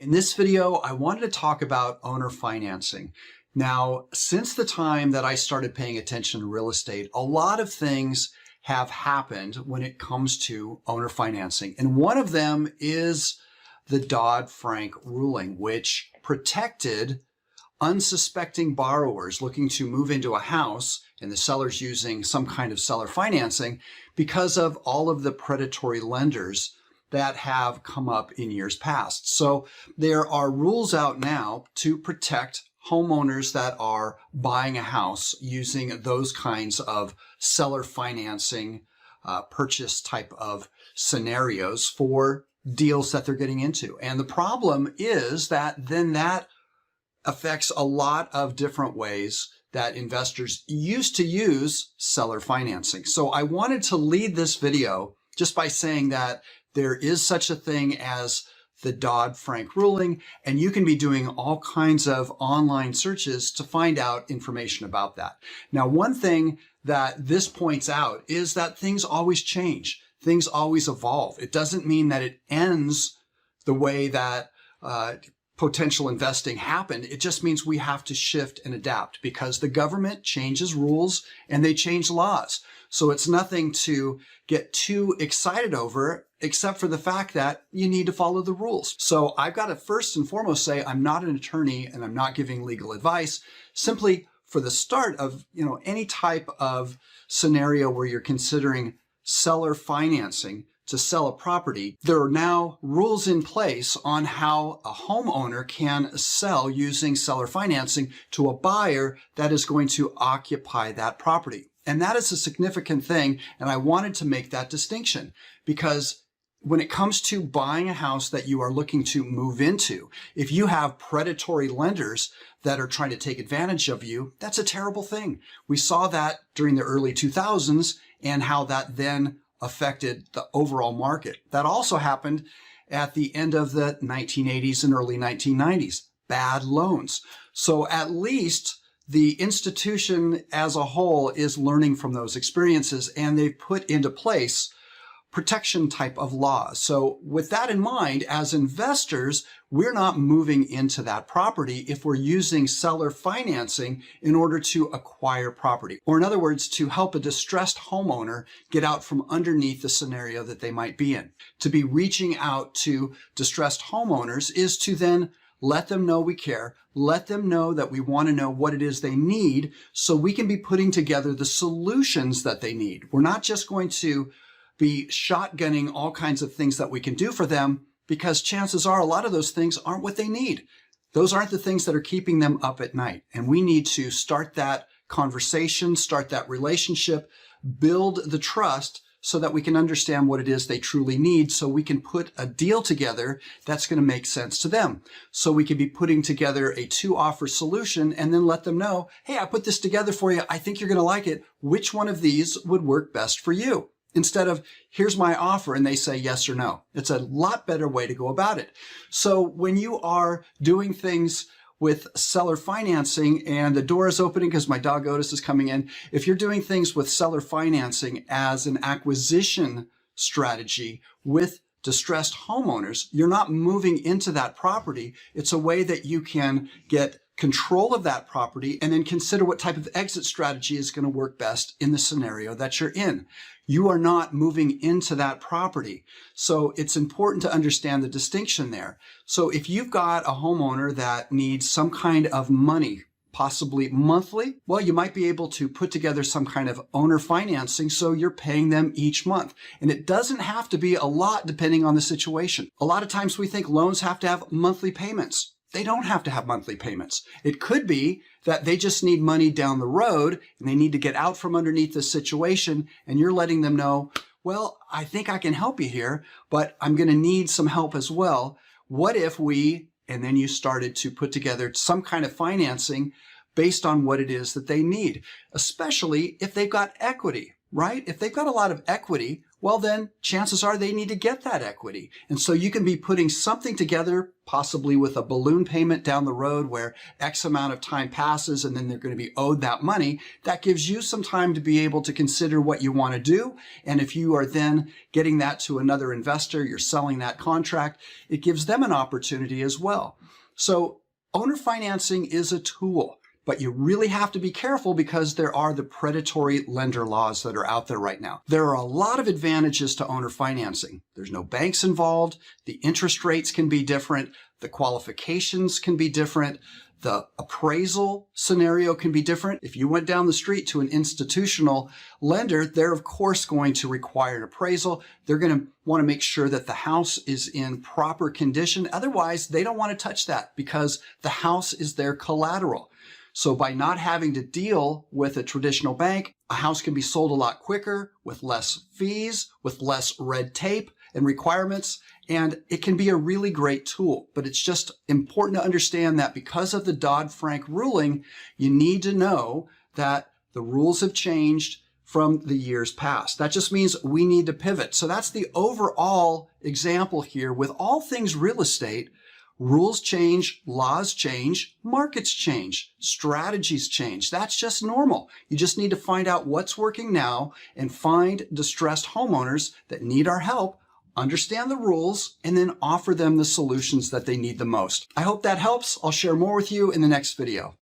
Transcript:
In this video, I wanted to talk about owner financing. Now, since the time that I started paying attention to real estate, a lot of things have happened when it comes to owner financing. And one of them is the Dodd-Frank ruling, which protected unsuspecting borrowers looking to move into a house and the seller's using some kind of seller financing because of all of the predatory lenders that have come up in years past. So there are rules out now to protect homeowners that are buying a house using those kinds of seller financing, purchase type of scenarios for deals that they're getting into. And the problem is that then that affects a lot of different ways that investors used to use seller financing. So I wanted to lead this video just by saying that there is such a thing as the Dodd-Frank ruling, and you can be doing all kinds of online searches to find out information about that. Now, one thing that this points out is that things always change. Things always evolve. It doesn't mean that it ends the way that potential investing happened. It just means we have to shift and adapt because the government changes rules and they change laws. So it's nothing to get too excited over, except for the fact that you need to follow the rules. So I've got to first and foremost say I'm not an attorney and I'm not giving legal advice. Simply for the start of any type of scenario where you're considering seller financing to sell a property, there are now rules in place on how a homeowner can sell using seller financing to a buyer that is going to occupy that property. And that is a significant thing, and I wanted to make that distinction because when it comes to buying a house that you are looking to move into, if you have predatory lenders that are trying to take advantage of you, that's a terrible thing. We saw that during the early 2000s and how that then affected the overall market. That also happened at the end of the 1980s and early 1990s. Bad loans. So at least the institution as a whole is learning from those experiences, and they've put into place protection type of laws. So with that in mind, as investors, we're not moving into that property if we're using seller financing in order to acquire property. Or in other words, to help a distressed homeowner get out from underneath the scenario that they might be in. To be reaching out to distressed homeowners is to then let them know we care, let them know that we want to know what it is they need so we can be putting together the solutions that they need. We're not just going to be shotgunning all kinds of things that we can do for them because chances are a lot of those things aren't what they need. Those aren't the things that are keeping them up at night. And we need to start that conversation, start that relationship, build the trust so that we can understand what it is they truly need so we can put a deal together that's going to make sense to them. So we can be putting together a two-offer solution and then let them know, hey, I put this together for you. I think you're going to like it. Which one of these would work best for you? Instead of, here's my offer, and they say yes or no. It's a lot better way to go about it. So when you are doing things with seller financing, and the door is opening because my dog Otis is coming in, if you're doing things with seller financing as an acquisition strategy with distressed homeowners, you're not moving into that property. It's a way that you can get control of that property and then consider what type of exit strategy is going to work best in the scenario that you're in. You are not moving into that property. So it's important to understand the distinction there. So if you've got a homeowner that needs some kind of money, possibly monthly, well, you might be able to put together some kind of owner financing so you're paying them each month. And it doesn't have to be a lot depending on the situation. A lot of times we think loans have to have monthly payments. They don't have to have monthly payments. It could be that they just need money down the road and they need to get out from underneath this situation, and you're letting them know, well, I think I can help you here, but I'm going to need some help as well. What if we, and then you started to put together some kind of financing based on what it is that they need, especially if they've got equity, right? If they've got a lot of equity, well then chances are they need to get that equity. And so you can be putting something together, possibly with a balloon payment down the road where X amount of time passes and then they're going to be owed that money. That gives you some time to be able to consider what you want to do. And if you are then getting that to another investor, you're selling that contract, it gives them an opportunity as well. So owner financing is a tool. But you really have to be careful because there are the predatory lender laws that are out there right now. There are a lot of advantages to owner financing. There's no banks involved. The interest rates can be different. The qualifications can be different. The appraisal scenario can be different. If you went down the street to an institutional lender, they're of course going to require an appraisal. They're going to want to make sure that the house is in proper condition. Otherwise, they don't want to touch that because the house is their collateral. So by not having to deal with a traditional bank, a house can be sold a lot quicker with less fees, with less red tape and requirements, and it can be a really great tool. But it's just important to understand that because of the Dodd-Frank ruling, you need to know that the rules have changed from the years past. That just means we need to pivot. So that's the overall example here with all things real estate. Rules change, laws change, markets change, strategies change. That's just normal. You just need to find out what's working now and find distressed homeowners that need our help, understand the rules, and then offer them the solutions that they need the most. I hope that helps. I'll share more with you in the next video.